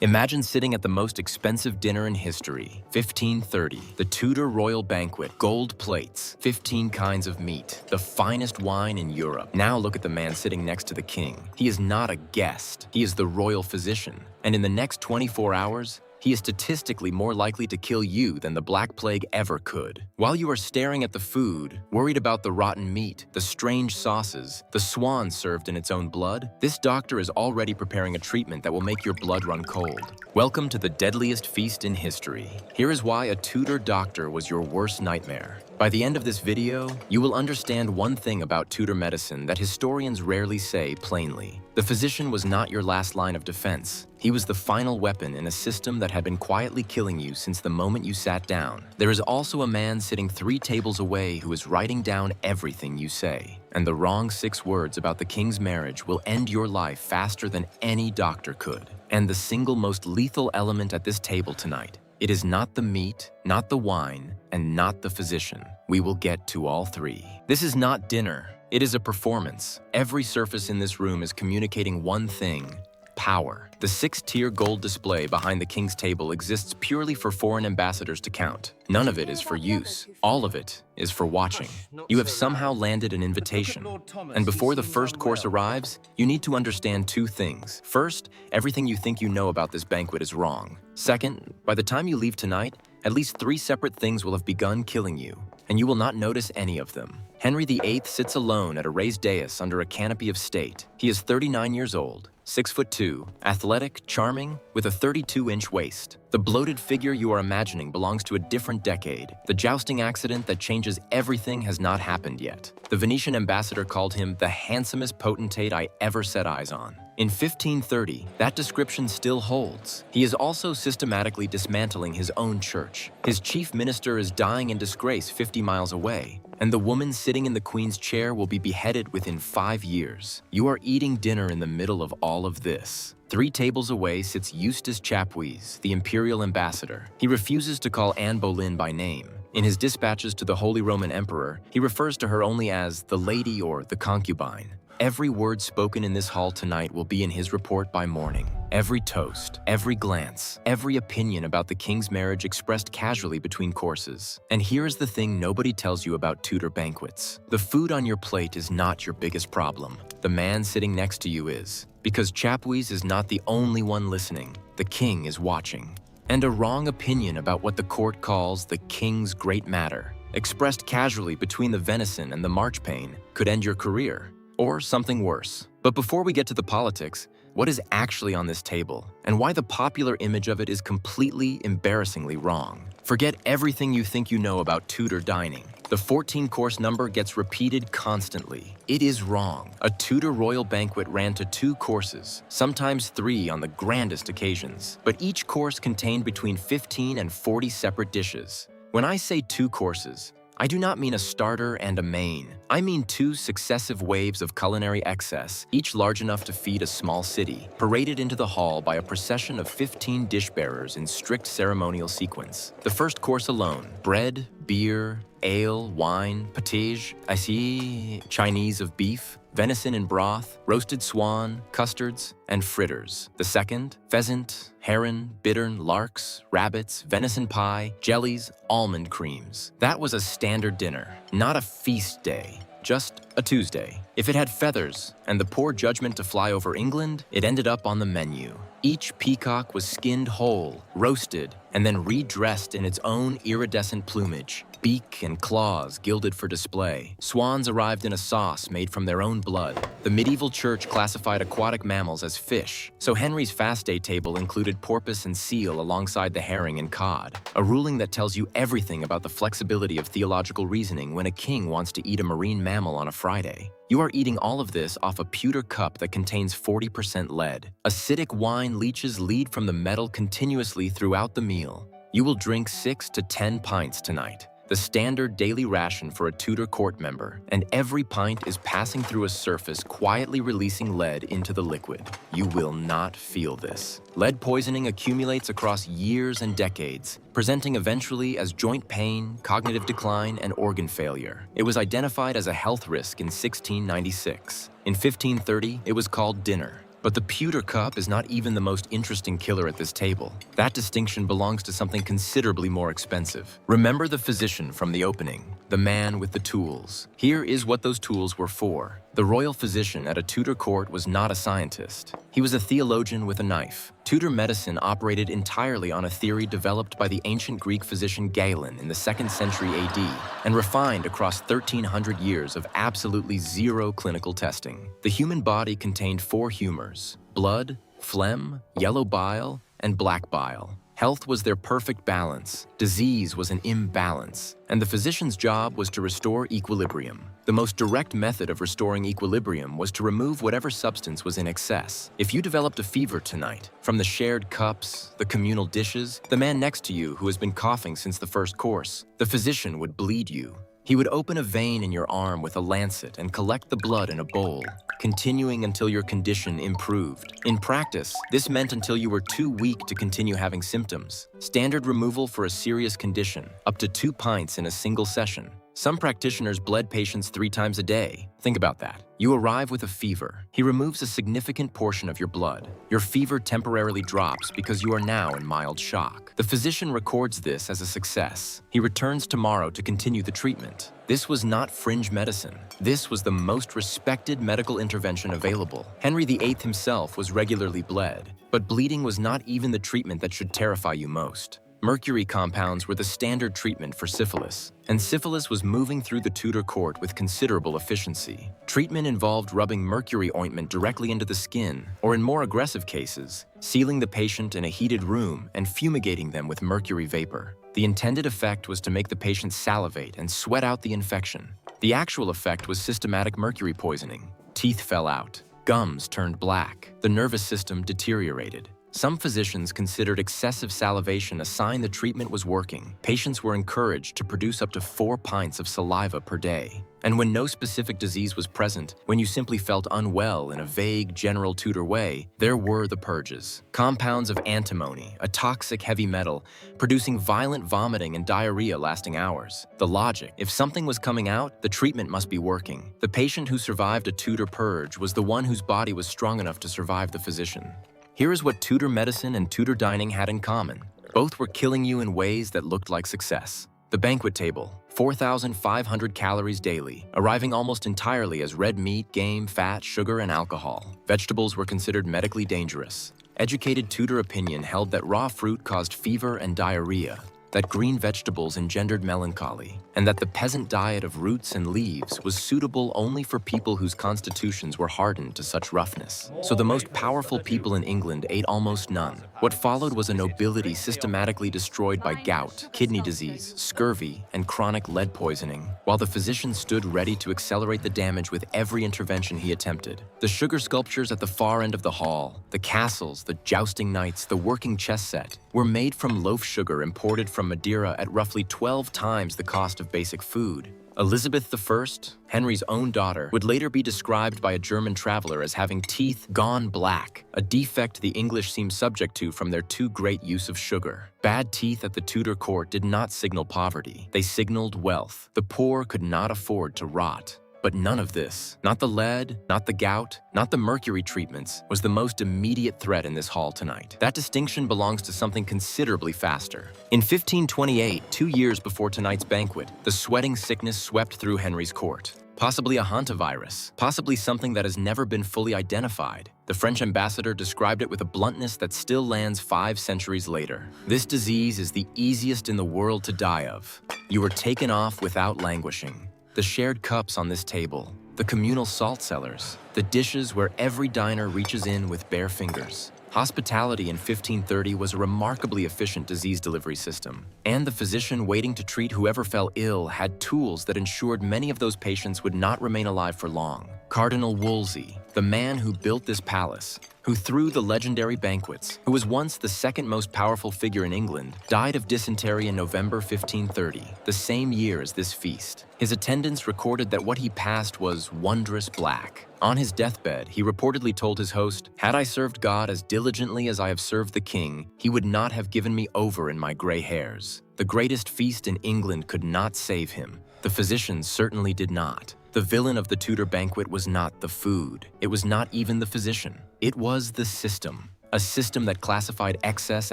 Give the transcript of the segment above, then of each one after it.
Imagine sitting at the most expensive dinner in history, 1530, the Tudor royal banquet, gold plates, 15 kinds of meat, the finest wine in Europe. Now look at the man sitting next to the king. He is not a guest, he is the royal physician. And in the next 24 hours, he is statistically more likely to kill you than the Black Plague ever could. While you are staring at the food, worried about the rotten meat, the strange sauces, the swan served in its own blood, this doctor is already preparing a treatment that will make your blood run cold. Welcome to the deadliest feast in history. Here is why a Tudor doctor was your worst nightmare. By the end of this video, you will understand one thing about Tudor medicine that historians rarely say plainly. The physician was not your last line of defense. He was the final weapon in a system that had been quietly killing you since the moment you sat down. There is also a man sitting 3 tables away who is writing down everything you say. And the wrong 6 words about the king's marriage will end your life faster than any doctor could. And the single most lethal element at this table tonight. It is not the meat, not the wine, and not the physician. We will get to all 3. This is not dinner. It is a performance. Every surface in this room is communicating one thing: power. The 6-tier gold display behind the king's table exists purely for foreign ambassadors to count. None of it is for use. All of it is for watching. You have somehow landed an invitation. And before the first course arrives, you need to understand 2 things. First, everything you think you know about this banquet is wrong. Second, by the time you leave tonight, at least 3 separate things will have begun killing you, and you will not notice any of them. Henry VIII sits alone at a raised dais under a canopy of state. He is 39 years old, 6'2", athletic, charming, with a 32-inch waist. The bloated figure you are imagining belongs to a different decade. The jousting accident that changes everything has not happened yet. The Venetian ambassador called him the handsomest potentate I ever set eyes on. In 1530, that description still holds. He is also systematically dismantling his own church. His chief minister is dying in disgrace 50 miles away, and the woman sitting in the queen's chair will be beheaded within 5 years. You are eating dinner in the middle of all of this. 3 tables away sits Eustace Chapuis, the imperial ambassador. He refuses to call Anne Boleyn by name. In his dispatches to the Holy Roman Emperor, he refers to her only as the lady or the concubine. Every word spoken in this hall tonight will be in his report by morning. Every toast, every glance, every opinion about the king's marriage expressed casually between courses. And here's the thing nobody tells you about Tudor banquets. The food on your plate is not your biggest problem. The man sitting next to you is. Because Chapuis is not the only one listening. The king is watching. And a wrong opinion about what the court calls the king's great matter, expressed casually between the venison and the marchpane, could end your career. Or something worse. But before we get to the politics, what is actually on this table, and why the popular image of it is completely, embarrassingly wrong? Forget everything you think you know about Tudor dining. The 14-course number gets repeated constantly. It is wrong. A Tudor royal banquet ran to 2 courses, sometimes 3 on the grandest occasions. But each course contained between 15 and 40 separate dishes. When I say 2 courses, I do not mean a starter and a main. I mean 2 successive waves of culinary excess, each large enough to feed a small city, paraded into the hall by a procession of 15 dish bearers in strict ceremonial sequence. The first course alone: bread, beer, ale, wine, potage, I see Chinese of beef, venison in broth, roasted swan, custards, and fritters. The second: pheasant, heron, bittern, larks, rabbits, venison pie, jellies, almond creams. That was a standard dinner, not a feast day. Just a Tuesday. If it had feathers and the poor judgment to fly over England, it ended up on the menu. Each peacock was skinned whole, roasted, and then redressed in its own iridescent plumage. Beak and claws gilded for display. Swans arrived in a sauce made from their own blood. The medieval church classified aquatic mammals as fish, so Henry's fast day table included porpoise and seal alongside the herring and cod, a ruling that tells you everything about the flexibility of theological reasoning when a king wants to eat a marine mammal on a Friday. You are eating all of this off a pewter cup that contains 40% lead. Acidic wine leaches lead from the metal continuously throughout the meal. You will drink 6 to 10 pints tonight, the standard daily ration for a Tudor court member, and every pint is passing through a surface quietly releasing lead into the liquid. You will not feel this. Lead poisoning accumulates across years and decades, presenting eventually as joint pain, cognitive decline, and organ failure. It was identified as a health risk in 1696. In 1530, it was called dinner. But the pewter cup is not even the most interesting killer at this table. That distinction belongs to something considerably more expensive. Remember the physician from the opening, the man with the tools. Here is what those tools were for. The royal physician at a Tudor court was not a scientist. He was a theologian with a knife. Tudor medicine operated entirely on a theory developed by the ancient Greek physician Galen in the 2nd century AD and refined across 1,300 years of absolutely zero clinical testing. The human body contained 4 humors: blood, phlegm, yellow bile, and black bile. Health was their perfect balance. Disease was an imbalance. And the physician's job was to restore equilibrium. The most direct method of restoring equilibrium was to remove whatever substance was in excess. If you developed a fever tonight, from the shared cups, the communal dishes, the man next to you who has been coughing since the first course, the physician would bleed you. He would open a vein in your arm with a lancet and collect the blood in a bowl, continuing until your condition improved. In practice, this meant until you were too weak to continue having symptoms. Standard removal for a serious condition, up to 2 pints in a single session. Some practitioners bled patients 3 times a day. Think about that. You arrive with a fever. He removes a significant portion of your blood. Your fever temporarily drops because you are now in mild shock. The physician records this as a success. He returns tomorrow to continue the treatment. This was not fringe medicine. This was the most respected medical intervention available. Henry VIII himself was regularly bled, but bleeding was not even the treatment that should terrify you most. Mercury compounds were the standard treatment for syphilis, and syphilis was moving through the Tudor court with considerable efficiency. Treatment involved rubbing mercury ointment directly into the skin, or in more aggressive cases, sealing the patient in a heated room and fumigating them with mercury vapor. The intended effect was to make the patient salivate and sweat out the infection. The actual effect was systematic mercury poisoning. Teeth fell out, gums turned black, the nervous system deteriorated. Some physicians considered excessive salivation a sign the treatment was working. Patients were encouraged to produce up to 4 pints of saliva per day. And when no specific disease was present, when you simply felt unwell in a vague, general Tudor way, there were the purges. Compounds of antimony, a toxic heavy metal, producing violent vomiting and diarrhea lasting hours. The logic: if something was coming out, the treatment must be working. The patient who survived a Tudor purge was the one whose body was strong enough to survive the physician. Here is what Tudor medicine and Tudor dining had in common. Both were killing you in ways that looked like success. The banquet table, 4,500 calories daily, arriving almost entirely as red meat, game, fat, sugar, and alcohol. Vegetables were considered medically dangerous. Educated Tudor opinion held that raw fruit caused fever and diarrhea, that green vegetables engendered melancholy, and that the peasant diet of roots and leaves was suitable only for people whose constitutions were hardened to such roughness. So the most powerful people in England ate almost none. What followed was a nobility systematically destroyed by gout, kidney disease, scurvy, and chronic lead poisoning, while the physician stood ready to accelerate the damage with every intervention he attempted. The sugar sculptures at the far end of the hall, the castles, the jousting knights, the working chess set, were made from loaf sugar imported from Madeira at roughly 12 times the cost of basic food. Elizabeth I, Henry's own daughter, would later be described by a German traveler as having teeth gone black, a defect the English seemed subject to from their too great use of sugar. Bad teeth at the Tudor court did not signal poverty. They signaled wealth. The poor could not afford to rot. But none of this, not the lead, not the gout, not the mercury treatments, was the most immediate threat in this hall tonight. That distinction belongs to something considerably faster. In 1528, 2 years before tonight's banquet, the sweating sickness swept through Henry's court. Possibly a hantavirus, possibly something that has never been fully identified. The French ambassador described it with a bluntness that still lands 5 centuries later. This disease is the easiest in the world to die of. You were taken off without languishing. The shared cups on this table, the communal salt cellars, the dishes where every diner reaches in with bare fingers. Hospitality in 1530 was a remarkably efficient disease delivery system, and the physician waiting to treat whoever fell ill had tools that ensured many of those patients would not remain alive for long. Cardinal Wolsey, the man who built this palace, who threw the legendary banquets, who was once the second most powerful figure in England, died of dysentery in November 1530, the same year as this feast. His attendants recorded that what he passed was wondrous black. On his deathbed, he reportedly told his host, "Had I served God as diligently as I have served the king, he would not have given me over in my gray hairs." The greatest feast in England could not save him. The physicians certainly did not. The villain of the Tudor banquet was not the food. It was not even the physician. It was the system. A system that classified excess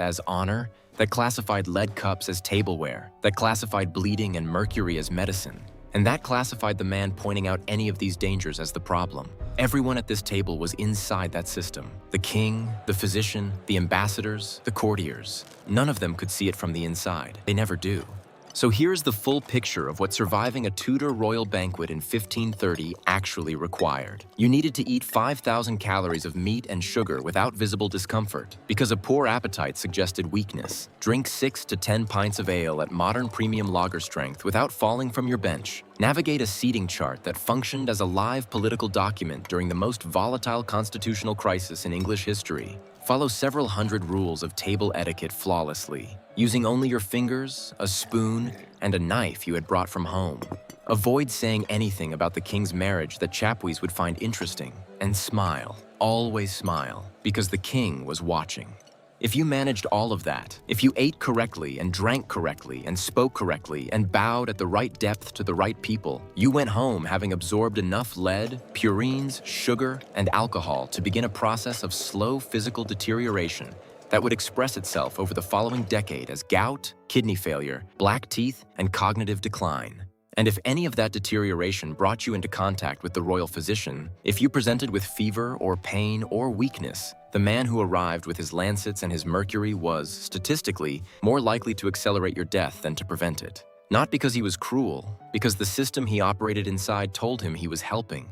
as honor, that classified lead cups as tableware, that classified bleeding and mercury as medicine, and that classified the man pointing out any of these dangers as the problem. Everyone at this table was inside that system. The king, the physician, the ambassadors, the courtiers. None of them could see it from the inside. They never do. So here's the full picture of what surviving a Tudor royal banquet in 1530 actually required. You needed to eat 5,000 calories of meat and sugar without visible discomfort, because a poor appetite suggested weakness. Drink 6 to 10 pints of ale at modern premium lager strength without falling from your bench. Navigate a seating chart that functioned as a live political document during the most volatile constitutional crisis in English history. Follow several hundred rules of table etiquette flawlessly, using only your fingers, a spoon, and a knife you had brought from home. Avoid saying anything about the king's marriage that Chapuis would find interesting, and smile, always smile, because the king was watching. If you managed all of that, if you ate correctly and drank correctly and spoke correctly and bowed at the right depth to the right people, you went home having absorbed enough lead, purines, sugar, and alcohol to begin a process of slow physical deterioration that would express itself over the following decade as gout, kidney failure, black teeth, and cognitive decline. And if any of that deterioration brought you into contact with the royal physician, if you presented with fever or pain or weakness, the man who arrived with his lancets and his mercury was, statistically, more likely to accelerate your death than to prevent it. Not because he was cruel, because the system he operated inside told him he was helping.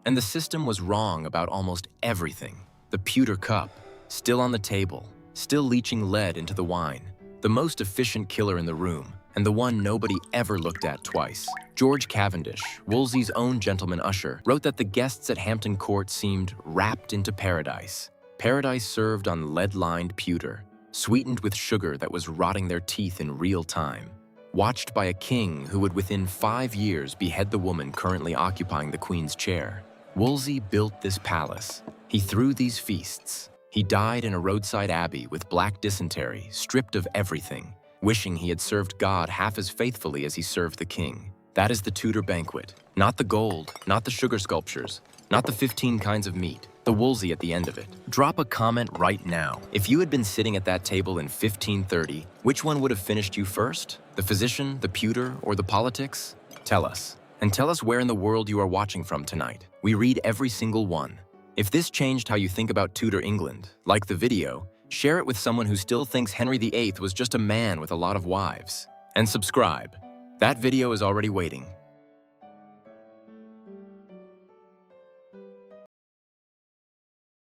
And the system was wrong about almost everything. The pewter cup, still on the table, still leaching lead into the wine. The most efficient killer in the room, and the one nobody ever looked at twice. George Cavendish, Wolsey's own gentleman usher, wrote that the guests at Hampton Court seemed wrapped into paradise. Paradise served on lead-lined pewter, sweetened with sugar that was rotting their teeth in real time. Watched by a king who would within 5 years behead the woman currently occupying the queen's chair. Wolsey built this palace. He threw these feasts. He died in a roadside abbey with black dysentery, stripped of everything, wishing he had served God half as faithfully as he served the king. That is the Tudor banquet. Not the gold, not the sugar sculptures, not the 15 kinds of meat, the Wolsey at the end of it. Drop a comment right now. If you had been sitting at that table in 1530, which one would have finished you first? The physician, the pewter, or the politics? Tell us. And tell us where in the world you are watching from tonight. We read every single one. If this changed how you think about Tudor England, like the video, share it with someone who still thinks Henry VIII was just a man with a lot of wives. And subscribe. That video is already waiting.